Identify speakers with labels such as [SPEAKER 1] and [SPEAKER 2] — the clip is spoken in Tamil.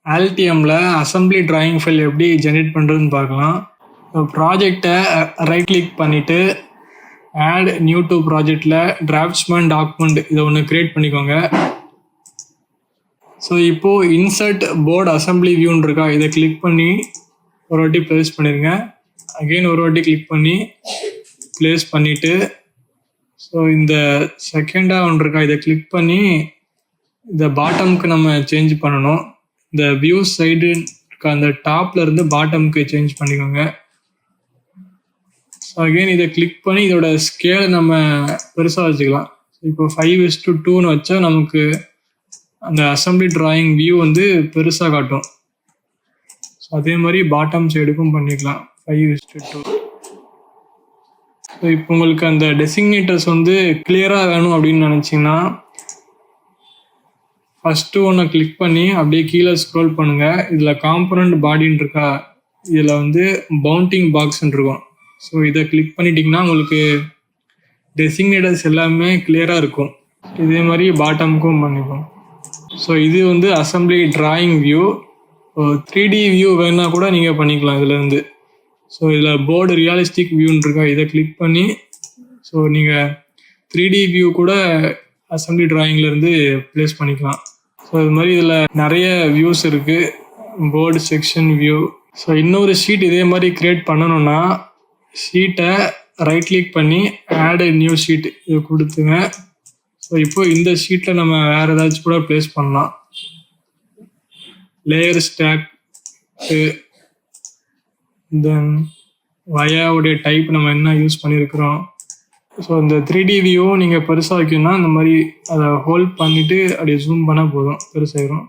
[SPEAKER 1] ஆல்டிஎம்ல அசெம்பிளி டிராயிங் ஃபைல் எப்படி ஜென்ரேட் பண்ணுறதுன்னு பார்க்கலாம். ப்ராஜெக்டை ரைட் கிளிக் பண்ணிவிட்டு ஆட் நியூ டு ப்ராஜெக்டில் டிராஃப்ட்ஸ்மேன் டாக்குமெண்ட் இதை ஒன்று க்ரியேட் பண்ணிக்கோங்க. ஸோ இப்போது இன்சர்ட் போர்டு அசெம்பிளி வியூன்னு இருக்கா, இதை கிளிக் பண்ணி ஒரு வாட்டி ப்ளேஸ் பண்ணிடுங்க. அகெயின் ஒரு வாட்டி கிளிக் பண்ணி ப்ளேஸ் பண்ணிவிட்டு ஸோ இந்த செகண்டாக ஒன்று இருக்கா, இதை கிளிக் பண்ணி இந்த பாட்டமுக்கு நம்ம சேஞ்ச் பண்ணணும். இந்த வியூ சைடு இருக்க அந்த டாப்ல இருந்து பாட்டமுக்கு சேஞ்ச் பண்ணிக்கோங்க. ஸோ அகெயின் இதை கிளிக் பண்ணி இதோட ஸ்கேலை நம்ம பெருசாக வச்சுக்கலாம். இப்போ 5:2 வச்சா நமக்கு அந்த அசெம்பிளி டிராயிங் வியூ வந்து பெருசாக காட்டும். ஸோ அதே மாதிரி பாட்டம் சைடுக்கும் பண்ணிக்கலாம் 5:2. ஸோ இப்போ உங்களுக்கு அந்த டெசிக்னேட்டர்ஸ் வந்து கிளியராக வேணும் அப்படின்னு நினச்சிங்கன்னா ஃபஸ்ட்டு ஒன்று கிளிக் பண்ணி அப்படியே கீழே ஸ்க்ரோல் பண்ணுங்கள். இதில் காம்பனண்ட் பாடின்னு இருக்கா, இதில் வந்து பவுண்டிங் பாக்ஸ்ன்னு இருக்கும். ஸோ இதை கிளிக் பண்ணிட்டீங்கன்னா உங்களுக்கு டெசிக்னேட்டர்ஸ் எல்லாமே கிளியராக இருக்கும். இதே மாதிரி பாட்டமுக்கும் பண்ணிப்போம். ஸோ இது வந்து assembly drawing view. 3D view வேணா கூட நீங்கள் பண்ணிக்கலாம் இதுலேருந்து. ஸோ இதில் போர்டு ரியலிஸ்டிக் வியூன்னு இருக்கா, இதை கிளிக் பண்ணி ஸோ நீங்கள் 3D வியூ கூட அசெம்பிளி டிராயிங்லேருந்து ப்ளேஸ் பண்ணிக்கலாம். ஸோ இது மாதிரி இதில் நிறைய வியூஸ் இருக்குது, போர்டு செக்ஷன் வியூ. ஸோ இன்னொரு ஷீட் இதே மாதிரி க்ரியேட் பண்ணணும்னா ஷீட்டை ரைட் கிளிக் பண்ணி ஆட் நியூ ஷீட் இது கொடுத்துங்க. ஸோ இப்போ இந்த ஷீட்டில் நம்ம வேறு ஏதாச்சும் கூட ப்ளேஸ் பண்ணலாம். லேயர் ஸ்டாக், தென் வயாவுடைய டைப் நம்ம என்ன யூஸ் பண்ணியிருக்கிறோம். ஸோ இந்த 3D வியூவும் நீங்கள் பெருசாக வைக்கணும்னா இந்த மாதிரி அதை ஹோல்ட் பண்ணிவிட்டு அப்படியே ஜூம் பண்ணால் போதும், பெருசாகிடும்.